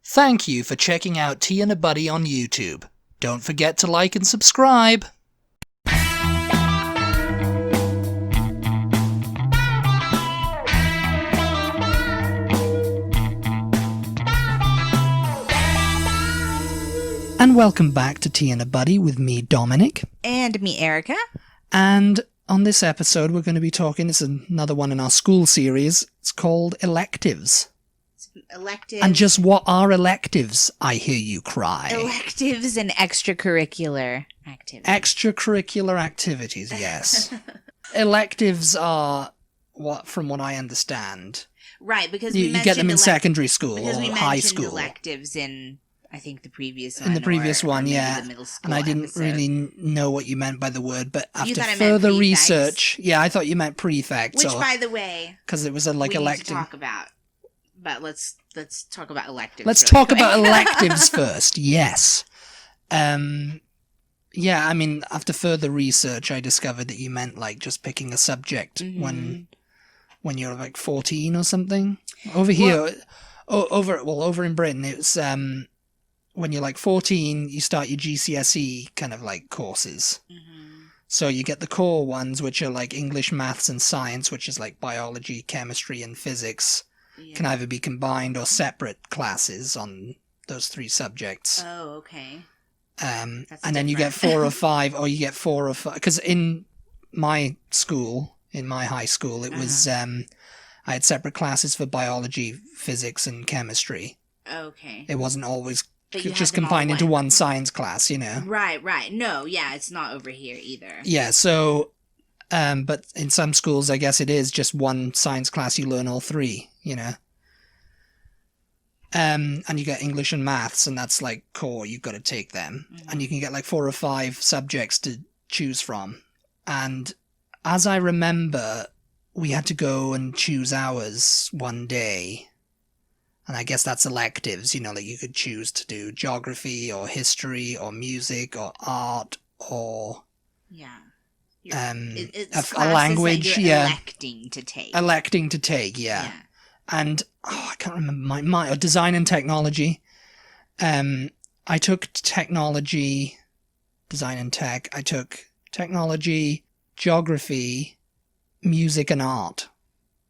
Thank you for checking out Tea and a Buddy on YouTube. Don't forget to like and subscribe. And welcome back to Tea and a Buddy with me, Dominic. And me, Erica. And on this episode, we're going to be talking, it's another one in our school series. It's called Electives. Electives. And just what are electives, I hear you cry. Electives and extracurricular activities. Extracurricular activities, yes. Electives are, from what I understand, right, because you get them in secondary school or high school. We mentioned electives in, I think, the previous one. In the previous one, yeah. The middle school and I didn't episode. really know what you meant by the word, but after thought I meant further prefects? research, yeah, I thought you meant prefects. Which, by the way, because it was we need elective. to talk about. But let's talk about electives. Let's really talk quick. about electives first. Yes. Yeah, I mean, after further research, I discovered that you meant like just picking a subject when you're like 14 or something. Over here, over in Britain, it's when you're like 14, you start your GCSE kind of like courses. So you get the core ones, which are like English, maths, and science, which is like biology, chemistry, and physics. Yeah. Can either be combined or separate classes on those three subjects. Oh, okay. And then you get 4 or 5, or you get 4 or 5. Because in my school, in my high school, it was I had separate classes for biology, physics, and chemistry. Okay. It wasn't always just combined into one science class, you know. Right. No, yeah, it's not over here either. Yeah, so, but in some schools, I guess it is just one science class, you learn all 3, you know. And you get English and maths, and that's like core, you've got to take them. And you can get like 4 or 5 subjects to choose from. And as I remember, we had to go and choose ours one day. And I guess that's electives, you know, like you could choose to do geography or history or music or art or it's a language. That you're electing to take. Electing to take, yeah. And I can't remember my design and technology. I took technology, design and tech. I took technology, geography, music, and art.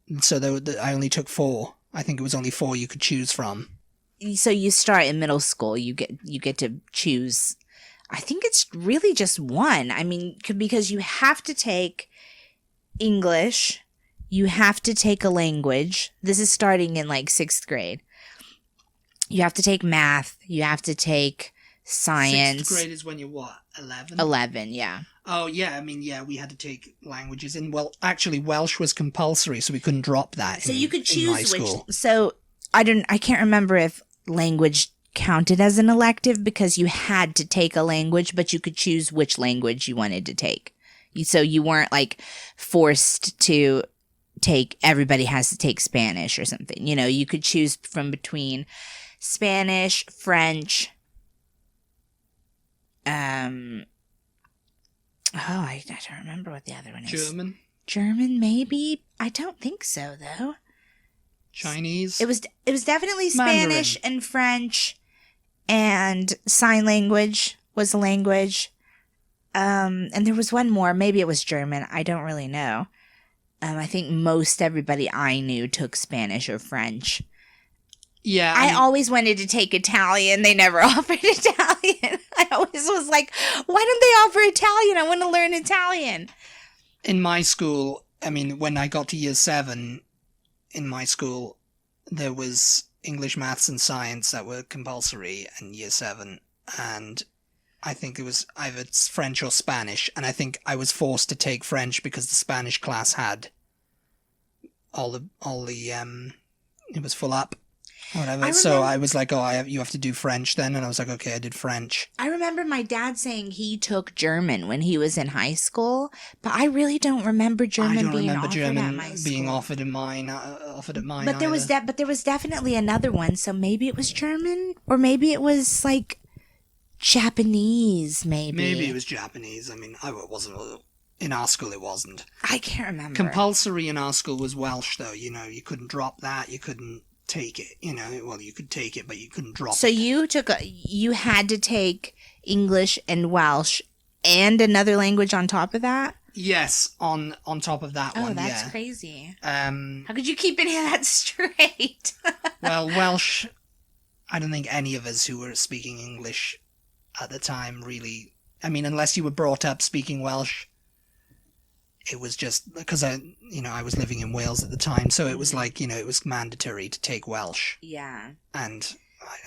And so I only took 4. I think it was only 4 you could choose from. So you start in middle school. You get to choose. I think it's really just one. I mean, because you have to take English. You have to take a language. This is starting in like 6th grade. You have to take math. You have to take science. 6th grade is when you're what? 11? 11, yeah. Oh, yeah. I mean, yeah, we had to take languages. And, well, actually, Welsh was compulsory, so we couldn't drop that so you could choose which. School. So I can't remember if language counted as an elective because you had to take a language, but you could choose which language you wanted to take. So you weren't like forced to everybody has to take Spanish or something. You know, you could choose from between Spanish, French, I don't remember what the other one is. German, maybe? I don't think so, though. Chinese? It was definitely Mandarin. Spanish and French, and sign language was a language. And there was one more. Maybe it was German. I don't really know. I think most everybody I knew took Spanish or French. Yeah. I always wanted to take Italian. They never offered Italian. I always was like, why don't they offer Italian? I want to learn Italian. In my school, I mean, when I got to year 7, in my school, there was English, maths, and science that were compulsory in year 7. And I think it was either French or Spanish. And I think I was forced to take French because the Spanish class had it was full up. Whatever. So I was like, you have to do French then. And I was like, okay, I did French. I remember my dad saying he took German when he was in high school, but I really don't remember German being offered at my school. Being offered at mine. But there was definitely another one. So maybe it was German, or maybe it was like Japanese. Maybe it was Japanese. I mean, it wasn't. In our school, it wasn't. I can't remember. Compulsory in our school was Welsh, though. You know, you couldn't drop that. You couldn't take it. Well, you could take it, but you couldn't drop So it. you had to take English and Welsh and another language on top of that? Yes, on top of that one. Oh, that's yeah. crazy. How How could you keep any of that straight? Well, Welsh, I don't think any of us who were speaking English at the time really... I mean, unless you were brought up speaking Welsh, it was just... Because I was living in Wales at the time, so it was like, it was mandatory to take Welsh. Yeah. And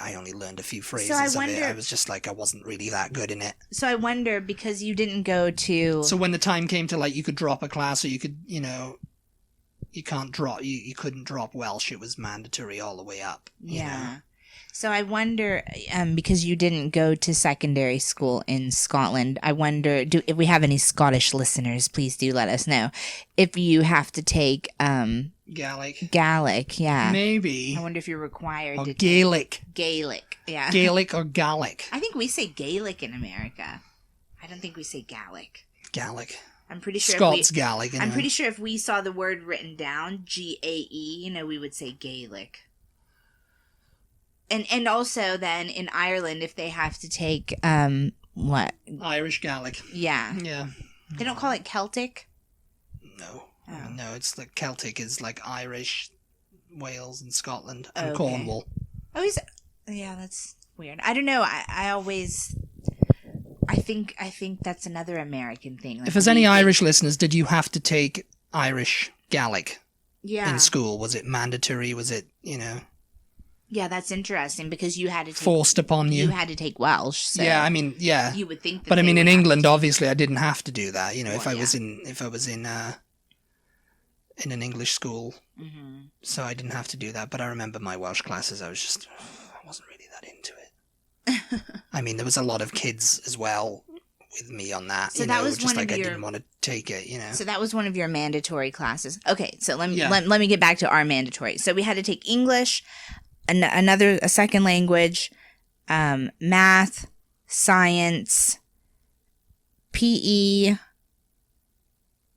I only learned a few phrases I of it. I was just like, I wasn't really that good in it. So I wonder, because you didn't go to... So when the time came to, like, you could drop a class, or you could, you can't drop... You couldn't drop Welsh. It was mandatory all the way up. Yeah. So I wonder, because you didn't go to secondary school in Scotland, I wonder, if we have any Scottish listeners, please do let us know. If you have to take Gaelic, yeah. Maybe. I wonder if you're required Or to Gaelic. take Gaelic, yeah. Gaelic or Gaelic. I think we say Gaelic in America. I don't think we say Gaelic. Gaelic. I'm pretty sure Scots Gaelic. Anyway. I'm pretty sure if we saw the word written down, GAE, we would say Gaelic. And also then in Ireland, if they have to take what? Irish Gaelic. Yeah. Yeah. They don't call it Celtic? No. Oh. No, it's like Celtic is like Irish, Wales, and Scotland, and Okay. Cornwall. Oh, yeah, that's weird. I don't know. I think that's another American thing. Like, If there's any Irish listeners, did you have to take Irish Gaelic yeah. in school? Was it mandatory? Was it, Yeah, that's interesting because you had to take, forced upon you? You had to take Welsh. So yeah, I mean, yeah. You would think that but I they mean, would in have England, to- obviously, I didn't have to do that. Well, if I was in an English school, Mhm. so I didn't have to do that. But I remember my Welsh classes, I wasn't really that into it. I mean, there was a lot of kids as well with me on that. So that was just one of like I your- didn't want to take it. So that was one of your mandatory classes. Okay, so let me Yeah. let me get back to our mandatory. So we had to take English, a second language, math, science, PE,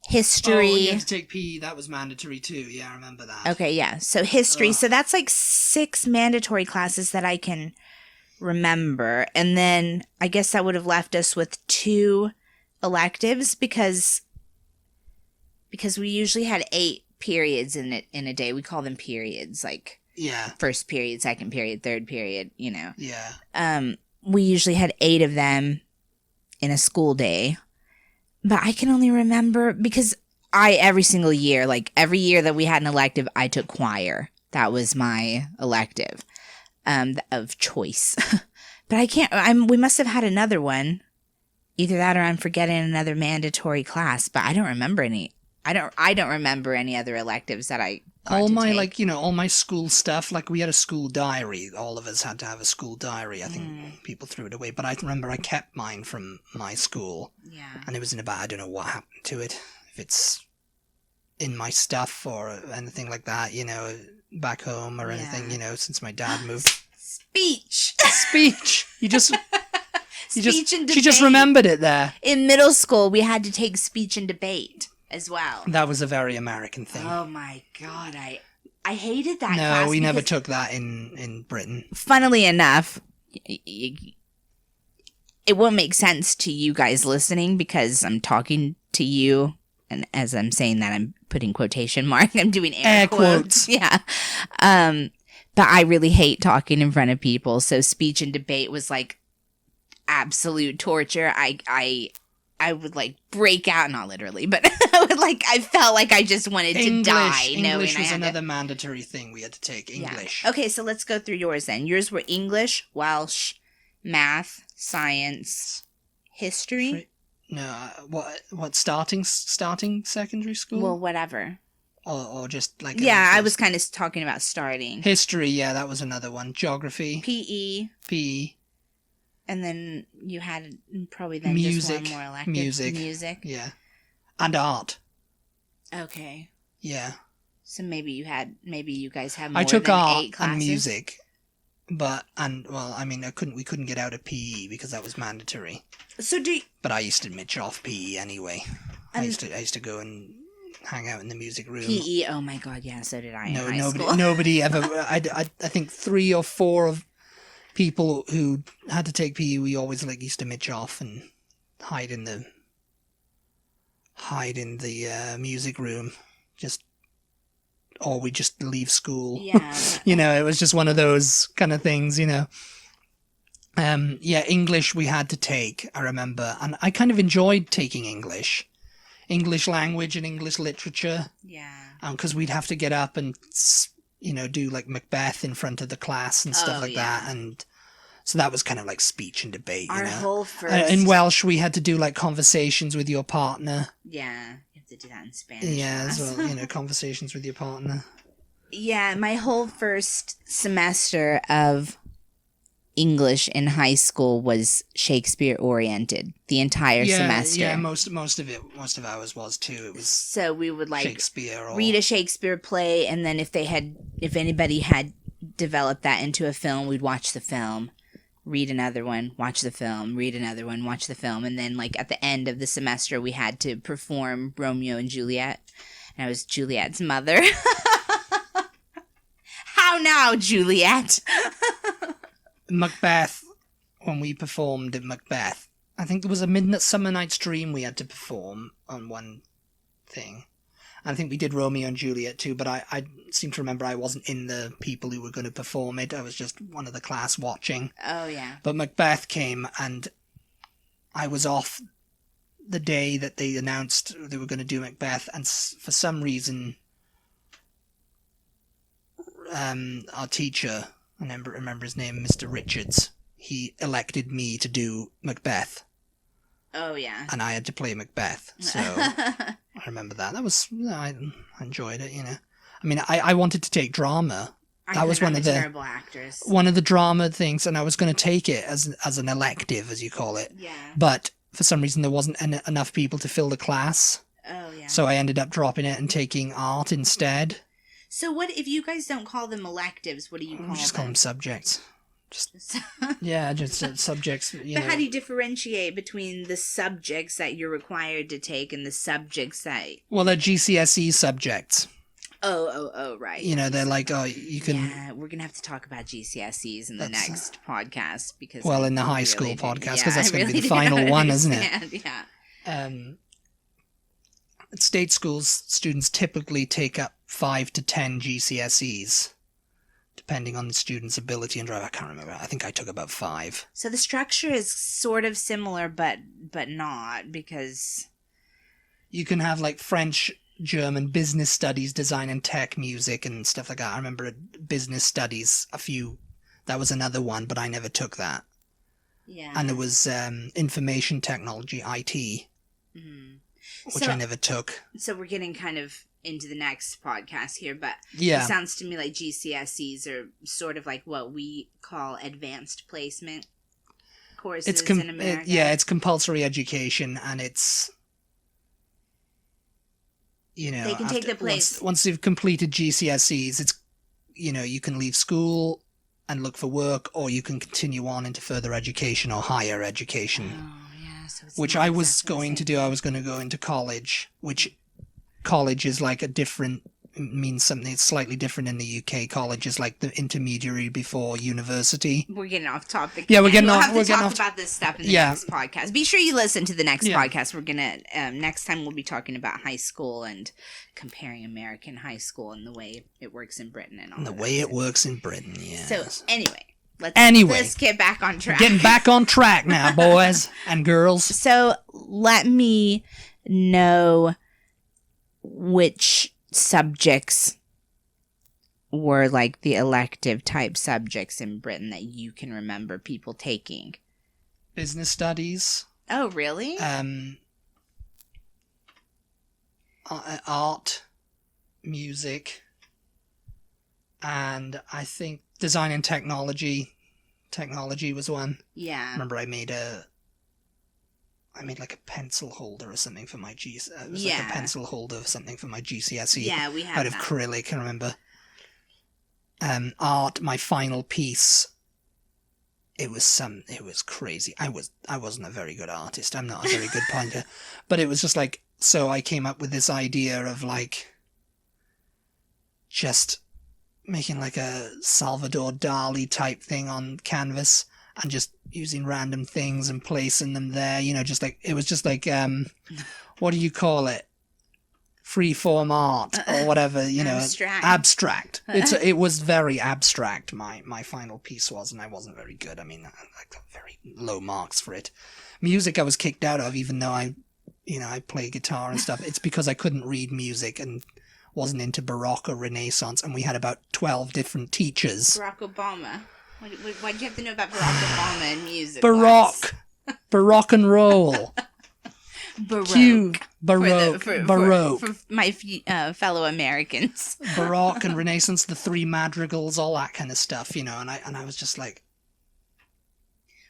history. Oh, you had to take PE. That was mandatory too. Yeah, I remember that. Okay, yeah. So history. Ugh. So that's like 6 mandatory classes that I can remember. And then I guess that would have left us with 2 electives because we usually had 8 periods in a day. We call them periods, like Yeah. first period, second period, third period, Yeah. We usually had 8 of them in a school day. But I can only remember because every single year, like every year that we had an elective, I took choir. That was my elective of choice. But I can't, we must have had another one. Either that or I'm forgetting another mandatory class, but I don't remember any. I don't remember any other electives that I got All to my take. all my school stuff, like we had a school diary. All of us had to have a school diary. I think people threw it away, but I remember I kept mine from my school. Yeah. And it was in I don't know what happened to it. If it's in my stuff or anything like that, back home or anything, since my dad moved. Speech. Speech. Speech and debate. She just remembered it there. In middle school, we had to take speech and debate as well. That was a very American thing. Oh my God, I hated that No, class. we never because, took that in Britain. funnily enough, it won't make sense to you guys listening because I'm talking to you, and as I'm saying that, I'm putting quotation mark. I'm doing air quotes. Yeah. But I really hate talking in front of people, so speech and debate was like absolute torture. I would like break out, not literally, but I felt like I just wanted to die. English was I had another mandatory thing we had to take. English. Yeah. Okay, so let's go through yours then. Yours were English, Welsh, math, science, history. No, what starting secondary school? Well, whatever. Or just like Yeah, I was kind of talking about starting. history. Yeah, that was another one. Geography, PE. And then you had probably then Music. just one more elective. Music. Yeah, and art. Okay. Yeah, So maybe you guys have more I took than art 8 classes. and music, we couldn't get out of PE because that was mandatory. So But I used to mitch off PE anyway. I used to go and hang out in the music room. PE. Oh my God, yeah. So did I. In high nobody, school. nobody ever. I think 3 or 4 of people who had to take PE, we always like used to mitch off and hide in the music room, or we just leave school. Yeah. It was just one of those kind of things. English we had to take, I remember, and I kind of enjoyed taking English language and English literature. Yeah. Because we'd have to get up and do like Macbeth in front of the class and stuff like that, and so that was kind of like speech and debate. Our whole first in Welsh we had to do like conversations with your partner. Yeah, you have to do that in Spanish. Yeah, as well. Conversations with your partner. Yeah, my whole first semester of English in high school was Shakespeare oriented. The entire semester. Yeah, most of ours was too. It was so we would like Shakespeare read a Shakespeare play, and then if anybody had developed that into a film, we'd watch the film, read another one, watch the film, read another one, watch the film, and then like at the end of the semester we had to perform Romeo and Juliet, and I was Juliet's mother. How now, Juliet? Macbeth, when we performed in Macbeth, I think there was a Midsummer Night's Dream we had to perform on one thing. I think we did Romeo and Juliet too, but I seem to remember I wasn't in the people who were going to perform it. I was just one of the class watching. Oh, yeah. But Macbeth came, and I was off the day that they announced they were going to do Macbeth, and for some reason, our teacher, I remember his name, Mr. Richards, he elected me to do Macbeth. Oh, yeah. And I had to play Macbeth, so I remember that. That was, I enjoyed it, I mean, I wanted to take drama. That was one of the terrible actress. One of the drama things, and I was going to take it as an elective, as you call it. Yeah. But for some reason, there wasn't enough people to fill the class. Oh, yeah. So I ended up dropping it and taking art instead. So what if you guys don't call them electives? What do you call them? Just call them subjects. Just subjects. But how do you differentiate between the subjects that you're required to take and the subjects that? Well, they're GCSE subjects. Oh, right. They're like, you can. Yeah, we're gonna have to talk about GCSEs in the next podcast because. Well, in the high school podcast, because that's going to be the final one, isn't it? Yeah. At state schools, students typically take up 5 to 10 GCSEs, depending on the student's ability and drive. I can't remember. I think I took about 5. So the structure is sort of similar, but not, because you can have like French, German, business studies, design and tech, music, and stuff like that. I remember business studies, that was another one, but I never took that. Yeah. And there was information technology, IT, which I never took. So we're getting kind of into the next podcast here, but yeah. It sounds to me like GCSEs are sort of like what we call advanced placement courses in America. It's compulsory education, and it's, they can take the place. Once you've completed GCSEs, it's, you can leave school and look for work, or you can continue on into further education or higher education. Oh, yeah. So it's which I was going to do. I was going to go into college, which college is like means something slightly different in the UK. College is like the intermediary before university. We're getting off topic. Yeah, we're getting we'll off. Have to talk about this stuff in the next podcast. Be sure you listen to the next podcast. We're gonna next time we'll be talking about high school and comparing American high school and the way it works in Britain and all. And the way it works in Britain. Yeah. So anyway, let's get back on track. Getting back on track now, boys and girls. So let me know which subjects were like the elective type subjects in Britain that you can remember people taking. Business studies. Oh, really? Art, music, and I think design and technology. Technology was one. Yeah. I remember I made like a pencil holder or something for my like a pencil holder or something for my GCSE. Yeah, we had out of acrylic, I remember. Art, my final piece. It was crazy. I wasn't a very good artist. I'm not a very good pointer. But it was just like So I came up with this idea of like just making like a Salvador Dali type thing on canvas and just using random things and placing them there, you know, just like, it was just like, what do you call it? Freeform art or whatever, you know. Abstract. It was very abstract, my final piece was, and I wasn't very good. I mean, I got very low marks for it. Music I was kicked out of, even though I play guitar and stuff. It's because I couldn't read music and wasn't into Baroque or Renaissance, and we had about 12 different teachers. Barack Obama. Why do you have to know about Barack Obama and music? Baroque and roll. Baroque. Baroque. For my fellow Americans. Baroque and Renaissance, the three madrigals, all that kind of stuff, you know, and I was just like...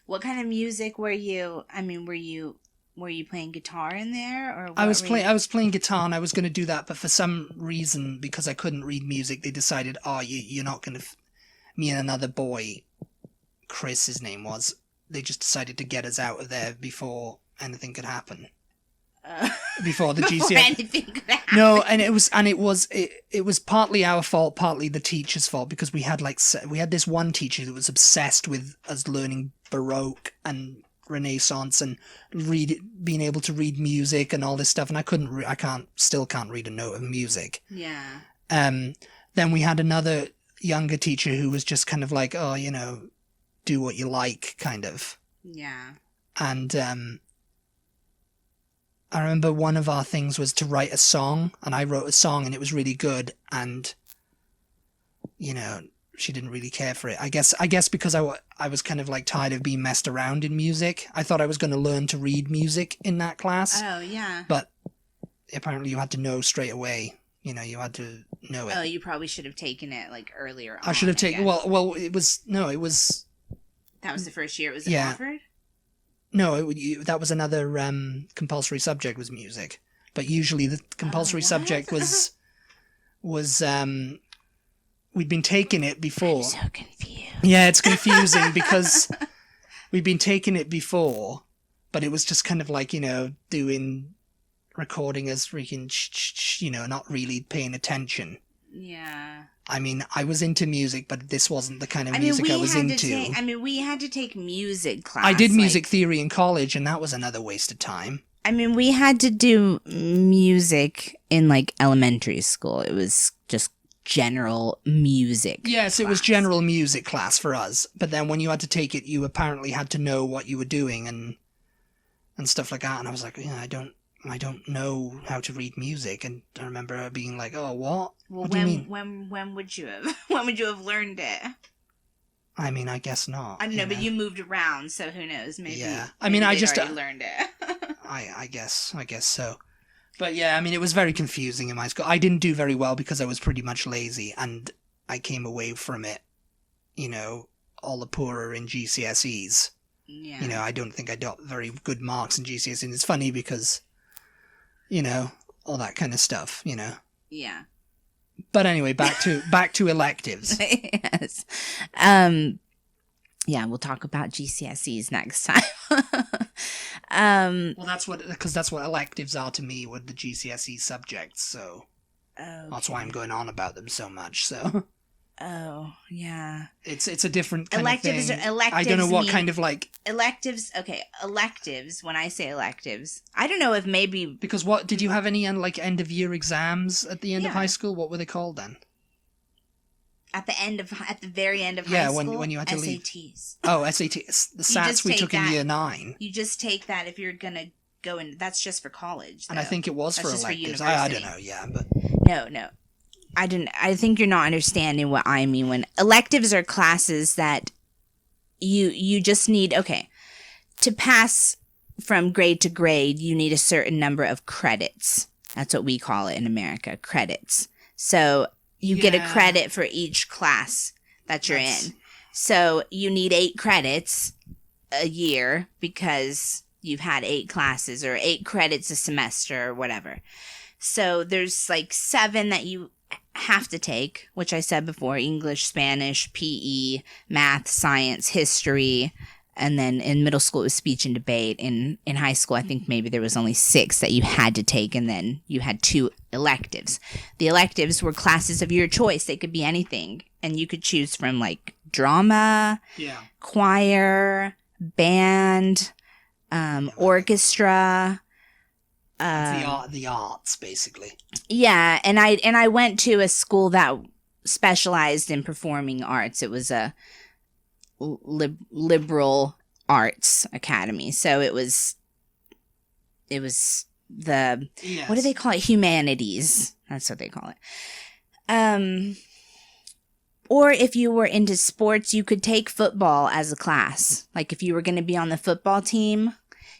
What kind of music were you... I mean, were you playing guitar in there? Or I was playing guitar, and I was going to do that, but for some reason, because I couldn't read music, they decided, you're not going to... Me and another boy, Chris, his name was, they just decided to get us out of there before anything could happen. Before the GCSE. No, and it was partly our fault, partly the teacher's fault, because we had this one teacher that was obsessed with us learning Baroque and Renaissance and being able to read music and all this stuff, and I still can't read a note of music. Yeah. Then we had another younger teacher who was just kind of like, do what you like, kind of. Yeah. And I remember one of our things was to write a song, and I wrote a song, and it was really good, and, she didn't really care for it. I guess because I was kind of like tired of being messed around in music. I thought I was going to learn to read music in that class. Oh, yeah. But apparently you had to know straight away. You had to know it. Oh, you probably should have taken it, like, earlier on. I should have taken... Well, it was... That was the first year it was offered? No, that was another compulsory subject, was music. But usually the compulsory subject was we'd been taking it before. I'm so confused. Yeah, it's confusing because we'd been taking it before, but it was just kind of like, doing recording as freaking not really paying attention. Yeah. I mean, I was into music, but this wasn't the kind of music I was into. We had to take music class. I did music theory in college, and that was another waste of time. I mean, we had to do music in, like, elementary school. It was just general music. Yes, it was general music class for us. But then when you had to take it, you apparently had to know what you were doing and stuff like that. And I was like, I don't know how to read music. And I remember her being like, oh, what? Well, what do you mean? When would you have learned it? I mean, I guess not. I don't know, but you moved around, so who knows? Maybe. Yeah. I mean, I just learned it. I guess so. But yeah, I mean, it was very confusing in my school. I didn't do very well because I was pretty much lazy, and I came away from it, all the poorer in GCSEs. Yeah. I don't think I got very good marks in GCSEs. And it's funny because, all that kind of stuff, Yeah. But anyway, back to electives. Yes. Yeah, we'll talk about GCSEs next time. Well, that's what electives are to me, with the GCSE subjects. So that's why I'm going on about them so much. So. Oh, yeah. It's a different kind electives of thing. Electives I don't know what kind of like... Electives, okay, electives, when I say electives, I don't know if maybe... Because did you have any end of year exams at the end of high school? What were they called then? At the very end of high school? Yeah, when you had to leave. SATs. Oh, SATs. The SATs we took in year 9. You just take that if you're going to go in... That's just for college, though. And I think it was for electives. I don't know, yeah, but... No. I think you're not understanding what I mean when electives are classes that you just need, to pass from grade to grade, you need a certain number of credits. That's what we call it in America, credits. So you get a credit for each class that you're in. So you need 8 credits a year because you've had 8 classes, or 8 credits a semester or whatever. So there's 7 that you have to take, which I said before: English, Spanish, PE, math, science, history, And then in middle school, it was speech and debate. In high school, I think maybe there was only 6 that you had to take, and then you had 2 electives. The electives were classes of your choice. They could be anything, and you could choose from like drama, choir, band, orchestra. The arts, basically. Yeah, and I went to a school that specialized in performing arts. It was a liberal arts academy, so it was the what do they call it, humanities, that's what they call it. Or if you were into sports, you could take football as a class. Like if you were going to be on the football team,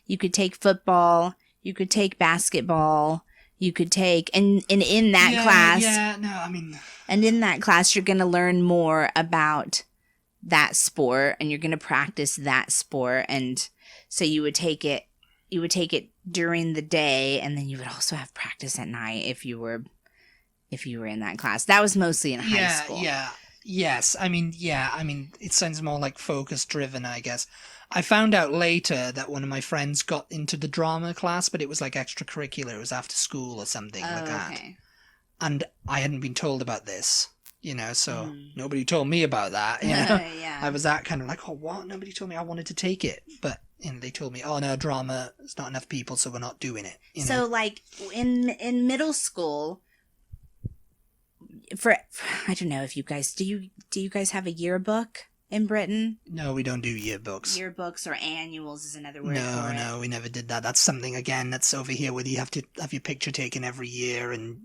you could take football, you could take basketball, you could take and in that class and in that class you're going to learn more about that sport, and you're going to practice that sport. And so you would take it during the day, and then you would also have practice at night if you were in that class. That was mostly in high school. Yes. I mean, it sounds more like focus driven, I guess. I found out later that one of my friends got into the drama class, but it was like extracurricular. It was after school or something like that. And I hadn't been told about this. So nobody told me about that, I was that kind of like, oh, what? Nobody told me. I wanted to take it. But, they told me, oh, no, drama, it's not enough people, so we're not doing it. So, like, in middle school, I don't know if you guys, do you guys have a yearbook in Britain? No, we don't do yearbooks. Yearbooks or annuals is another word for it. No, we never did that. That's something, again, that's over here where you have to have your picture taken every year and...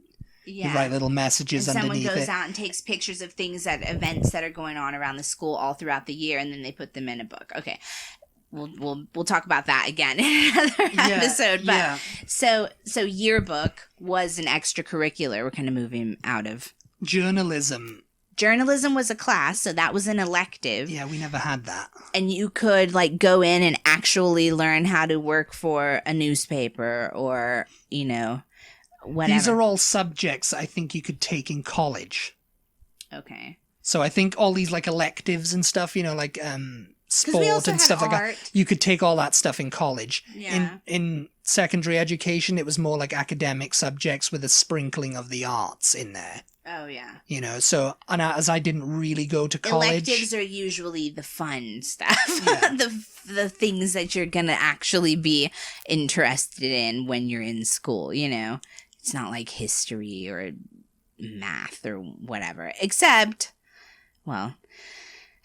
You write little messages and underneath it. Someone goes out and takes pictures of things at events that are going on around the school all throughout the year, and then they put them in a book. Okay, we'll talk about that again in another episode. But so yearbook was an extracurricular. We're kind of moving out of journalism. Journalism was a class, so that was an elective. Yeah, we never had that. And you could like go in and actually learn how to work for a newspaper or whatever. These are all subjects I think you could take in college. Okay. So I think all these like electives and stuff, like sport and stuff like that. You could take all that stuff in college. Yeah. In secondary education, it was more like academic subjects with a sprinkling of the arts in there. Oh, yeah. So and as I didn't really go to college. Electives are usually the fun stuff. Yeah. the things that you're going to actually be interested in when you're in school, It's not like history or math or whatever. Except,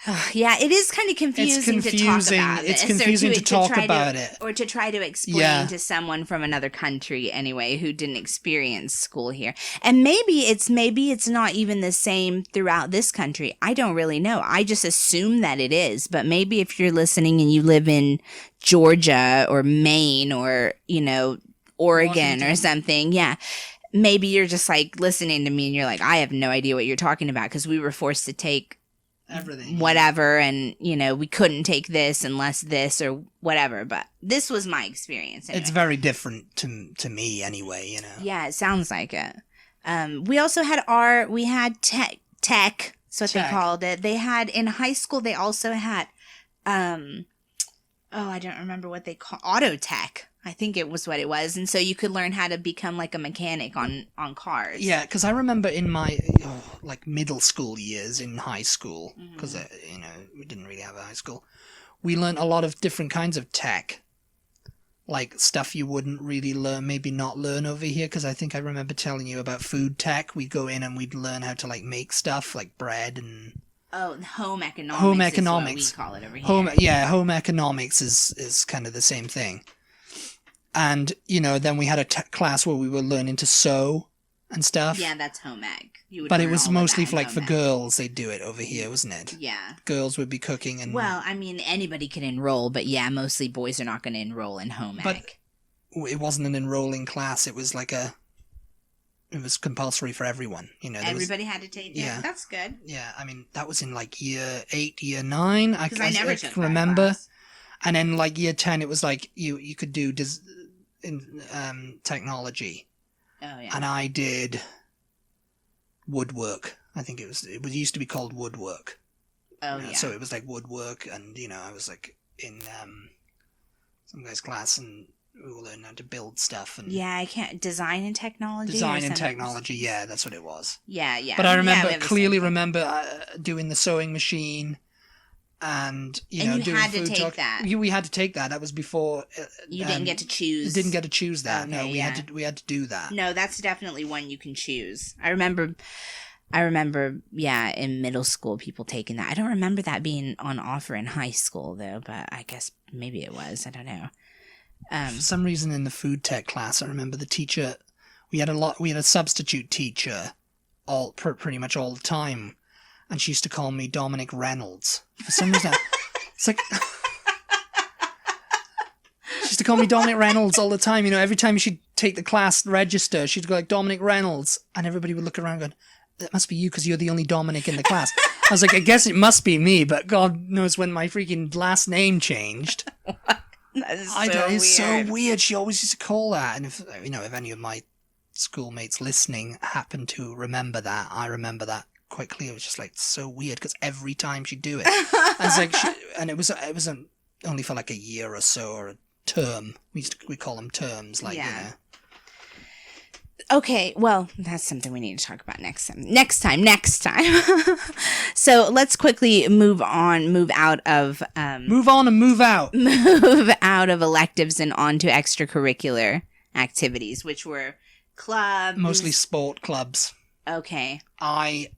it is kind of confusing to talk about it. It's confusing to talk about it. Or to try to explain to someone from another country anyway who didn't experience school here. And maybe it's not even the same throughout this country. I don't really know. I just assume that it is. But maybe if you're listening and you live in Georgia or Maine or, Oregon Washington. Or something, maybe you're just like listening to me and you're like, I have no idea what you're talking about because we were forced to take everything, whatever, and we couldn't take this unless this or whatever. But this was my experience anyway. It's very different to me anyway. Yeah, it sounds like it. We also had tech. That's what they called it. They had in high school. They also had I don't remember what they call auto tech. I think it was what it was. And so you could learn how to become like a mechanic on cars. Yeah, because I remember in my middle school years in high school, because, we didn't really have a high school, we learned a lot of different kinds of tech. Like stuff you wouldn't really learn, maybe not learn over here, because I think I remember telling you about food tech. We'd go in and we'd learn how to make stuff like bread and... Oh, home economics. Home economics. Is what we call it over here. Home economics is kind of the same thing. And, then we had a class where we were learning to sew and stuff. Yeah, that's home ec. But it was mostly for girls. They'd do it over here, wasn't it? Yeah. Girls would be cooking and... Well, I mean, anybody can enroll, but mostly boys are not going to enroll in home ec. But it wasn't an enrolling class. It was it was compulsory for everyone. Everybody had to take it. Yeah. That's good. Yeah, I mean, that was in year 8, year 9. Because I never took that remember. Class. And then year 10, it was you could do technology. Oh, yeah. And I did woodwork. I think it used to be called woodwork. Oh, yeah. So it was woodwork, and I was in some guy's class, and we were learning how to build stuff. And Yeah, I can't. Design and technology? Design and technology, yeah, that's what it was. Yeah. But I Yeah, clearly remember doing the sewing machine. And you doing had to food take talk. that. We had to take that. That was before. You didn't get to choose. Didn't get to choose that. Okay, No, we had to do that. No, that's definitely one you can choose. I remember, yeah, in middle school, people taking that. I don't remember that being on offer in high school, though, but I guess maybe it was. I don't know. For some reason in the food tech class, I remember the teacher, we had a substitute teacher pretty much all the time, and she used to call me Dominic Reynolds. For some reason, it's like... She used to call me Dominic Reynolds all the time. Every time she'd take the class register, she'd go like, Dominic Reynolds, and everybody would look around going, that must be you because you're the only Dominic in the class. I was like, I guess it must be me, but God knows when my freaking last name changed. That is It's so weird. She always used to call that, and if any of my schoolmates listening happen to remember that, I remember that quite clear. It was just like so weird because every time she'd do it, I was like, and it was only for like a year or so or a term. We call them terms, like Okay, well, that's something we need to talk about next time. So let's quickly move out of move on and move out. Move out of electives and on to extracurricular activities, which were clubs. Mostly sport clubs. Okay. I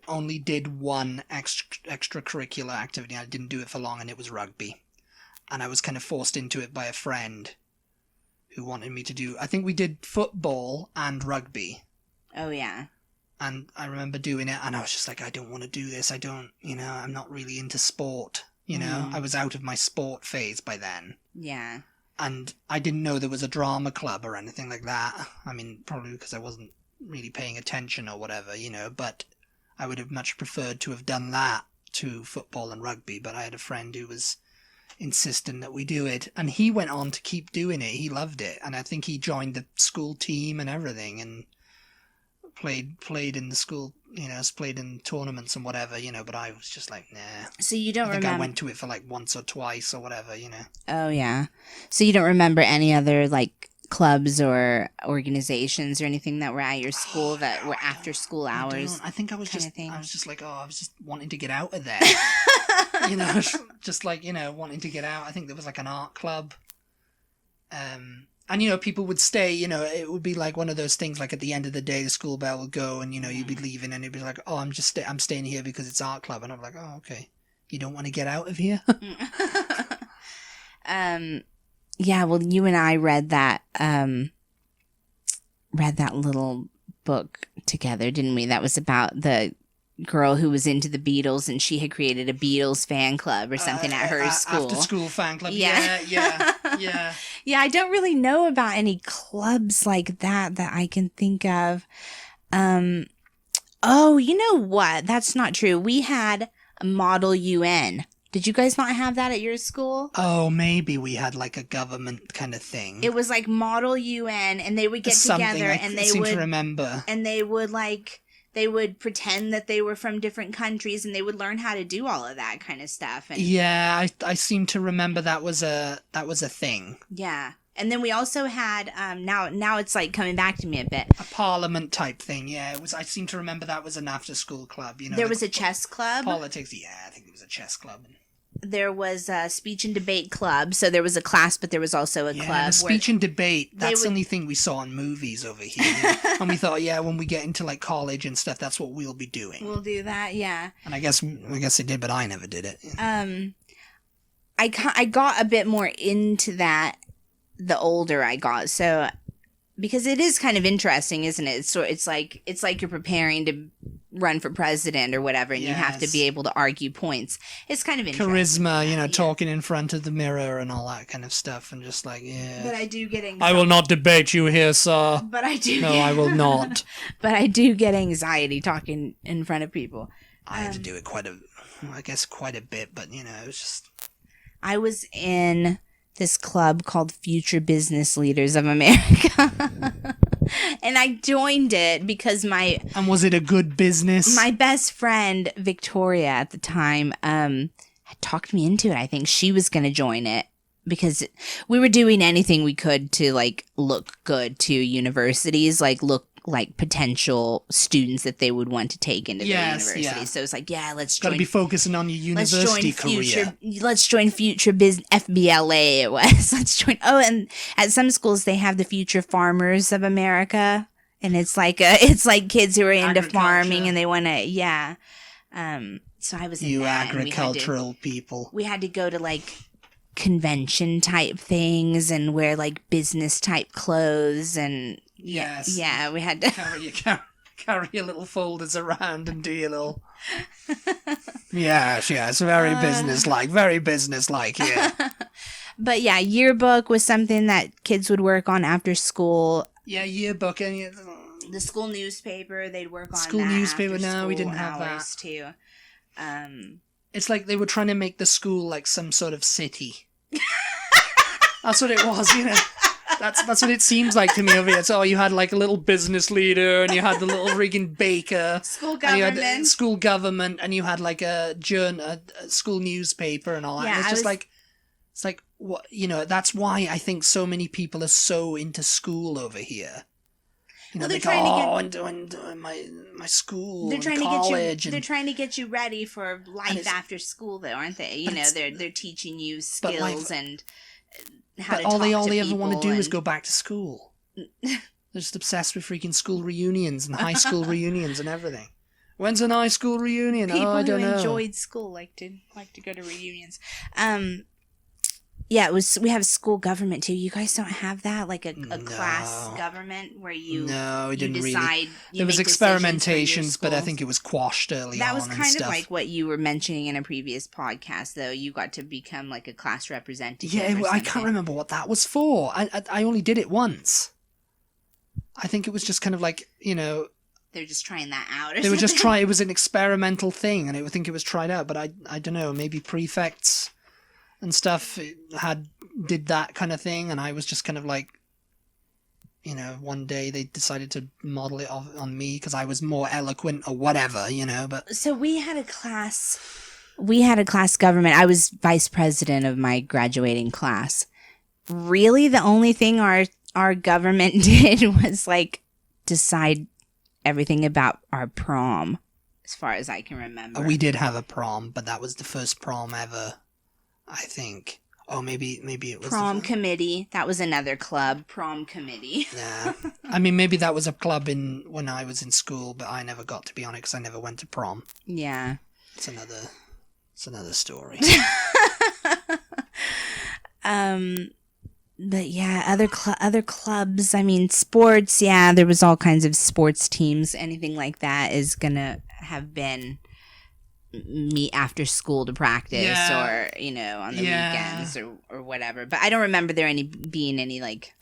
only did one extracurricular activity. I didn't do it for long, and it was rugby. And I was kind of forced into it by a friend who wanted me to do... I think we did football and rugby. Oh, yeah. And I remember doing it, and I was just like, I don't want to do this. I don't, I'm not really into sport. I was out of my sport phase by then. Yeah. And I didn't know there was a drama club or anything like that. I mean, probably because I wasn't really paying attention or whatever, but I would have much preferred to have done that to football and rugby. But I had a friend who was insistent that we do it, and he went on to keep doing it. He loved it, and I think he joined the school team and everything, and played in the school, played in tournaments and whatever, but I was just like, nah. So you don't remember? I went to it for like once or twice or whatever, Oh yeah. So you don't remember any other like clubs or organizations or anything that were at your school that were after school hours? I think I was just wanting to get out of there. Just like, wanting to get out. I think there was like an art club. And, people would stay, it would be like one of those things, like at the end of the day, the school bell would go and, you'd be leaving and it'd be like, oh, I'm staying here because it's art club. And I'm like, oh, okay. You don't want to get out of here? Yeah, well, you and I read that little book together, didn't we? That was about the girl who was into the Beatles, and she had created a Beatles fan club or something at her school. After school fan club. Yeah. Yeah. Yeah, I don't really know about any clubs like that I can think of. Oh, you know what? That's not true. We had a Model UN. Did you guys not have that at your school? Oh, maybe we had like a government kind of thing. It was like Model UN, and they would get together, and they seem would to remember. And they would pretend that they were from different countries, and they would learn how to do all of that kind of stuff. And yeah, I seem to remember that was a thing. Yeah. And then we also had now it's like coming back to me a bit. A parliament type thing, yeah. It was. I seem to remember that was an after school club. There was a chess club. Politics, yeah. I think there was a chess club. There was a speech and debate club. So there was a class, but there was also a club. The speech and debate. That's the only thing we saw in movies over here. And we thought, when we get into like college and stuff, that's what we'll be doing. We'll do that, yeah. And I guess they did, but I never did it. I got a bit more into that the older I got. So because it is kind of interesting, isn't it? It's like you're preparing to run for president or whatever, and you have to be able to argue points. It's kind of interesting. Charisma, talking in front of the mirror and all that kind of stuff, and just like, But I do get anxiety. I will not debate you here, sir. But I do. No, I will not. But I do get anxiety talking in front of people. I had to do it quite a bit, but it was just. I was in this club called Future Business Leaders of America. And I joined it because And was it a good business? My best friend, Victoria, at the time, had talked me into it. I think she was going to join it because we were doing anything we could to like look good to universities, like look like potential students that they would want to take into the university. Yeah. So it's like, yeah, let's join. Got to be focusing on your university career. Let's join Future Business, FBLA it was. Let's join. Oh, and at some schools they have the Future Farmers of America, and it's like kids who are into farming and they want to, yeah. So I was in you that, agricultural people. We had to go to like convention type things and wear like business type clothes and. Yes. Yeah, we had to carry your little folders around and do your little. Yes, very businesslike, yeah. But yeah, yearbook was something that kids would work on after school. Yeah, yearbook and the school newspaper they'd work on. School newspaper. No, we didn't have that too. It's like they were trying to make the school like some sort of city. That's what it was, you know. That's what it seems like to me over here. So you had like a little business leader, and you had the little friggin' baker, school government, and you had like a school newspaper and all that. Yeah, And it's like what, you know. That's why I think so many people are so into school over here. You know, they're trying trying to get my school. They're trying college to get you. They're trying to get you ready for life after school, though, aren't they? You know, they're teaching you skills and. But all they ever want to do is go back to school. They're just obsessed with freaking school reunions and high school reunions and everything. When's an high school reunion? People I don't who know. enjoyed school like to go to reunions. Yeah, we have school government too. You guys don't have that, like a class government where you we didn't decide. There was experimentations, but I think it was quashed early on. That was kind of like what you were mentioning in a previous podcast, though. You got to become like a class representative. Yeah, I can't remember what that was for. I only did it once. I think it was just kind of like, you know. They're just trying that out. They were just trying. It was an experimental thing, and I think it was tried out. But I don't know. Maybe prefects and stuff did that kind of thing, and I was just kind of like, you know, one day they decided to model it on me because I was more eloquent or whatever, you know. But so we had a class government. I was vice president of my graduating class. Really, the only thing our government did was like decide everything about our prom, as far as I can remember. We did have a prom, but that was the first prom ever. I think. Oh, maybe it was prom committee. That was another club. Prom committee. Yeah, I mean, maybe that was a club when I was in school, but I never got to be on it because I never went to prom. Yeah, it's another story. But yeah, other clubs. I mean, sports. Yeah, there was all kinds of sports teams. Anything like that is gonna have been. Meet after school to practice or, you know, on the weekends or whatever. But I don't remember there being any like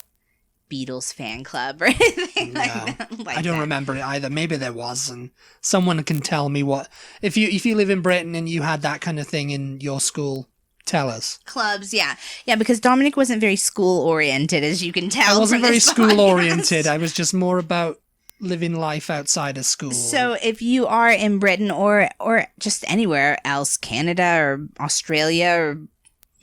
Beatles fan club or anything like that. I don't remember it either. Maybe there was, and someone can tell me what if you live in Britain and you had that kind of thing in your school. Tell us. Clubs, yeah, because Dominic wasn't very school oriented, as you can tell. I wasn't very school oriented. I was just more about living life outside of school. So if you are in Britain or just anywhere else, Canada or Australia or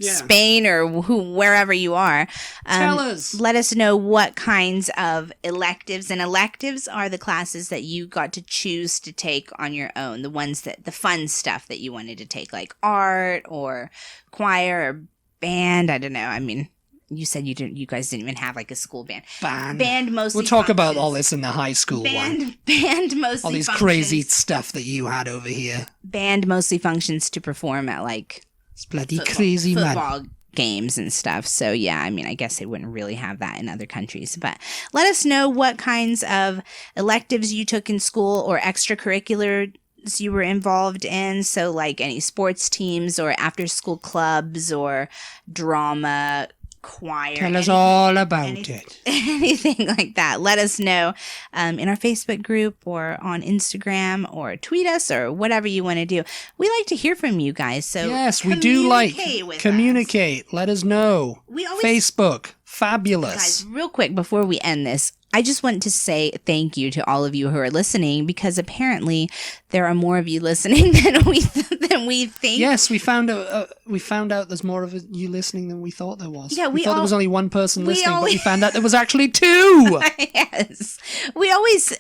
Spain or wherever you are, tell us. Let us know what kinds of electives, and electives are the classes that you got to choose to take on your own, the fun stuff that you wanted to take, like art or choir or band. I don't know. I mean, you said you guys didn't even have like a school band. Band mostly. We'll talk about all this in the high school one. Band mostly. All these crazy stuff that you had over here. Band mostly functions to perform at like it's bloody crazy football games and stuff. So yeah, I mean, I guess they wouldn't really have that in other countries. But let us know what kinds of electives you took in school or extracurricular you were involved in. So like any sports teams or after school clubs or drama, choir. Tell us all about it. Anything like that. Let us know in our Facebook group or on Instagram or tweet us or whatever you want to do. We like to hear from you guys. So yes, we do like communicate. Let us know. We always Facebook. Fabulous. Guys, real quick before we end this, I just want to say thank you to all of you who are listening, because apparently there are more of you listening than we think. Yes, we found out there's more of you listening than we thought there was. Yeah, we thought there was only one person listening, but we found out there was actually two. Yes. We always,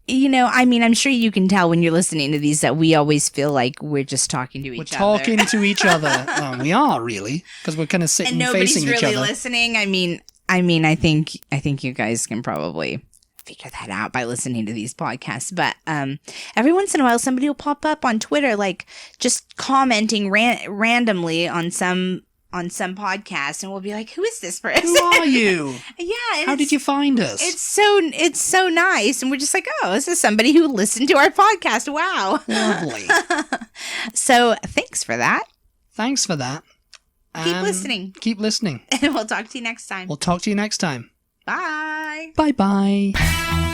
I'm sure you can tell when you're listening to these that we always feel like we're just talking to each other. We're talking to each other. We are really, because we're kind of sitting and facing each other. Nobody's really listening. I think you guys can probably figure that out by listening to these podcasts. But every once in a while, somebody will pop up on Twitter, like just commenting randomly on some podcast, and we'll be like, "Who is this person? Who are you? Yeah. How did you find us?" It's so nice, and we're just like, "Oh, this is somebody who listened to our podcast. Wow, lovely." So thanks for that. Thanks for that. Keep listening. Keep listening. And we'll talk to you next time. We'll talk to you next time. Bye. Bye-bye.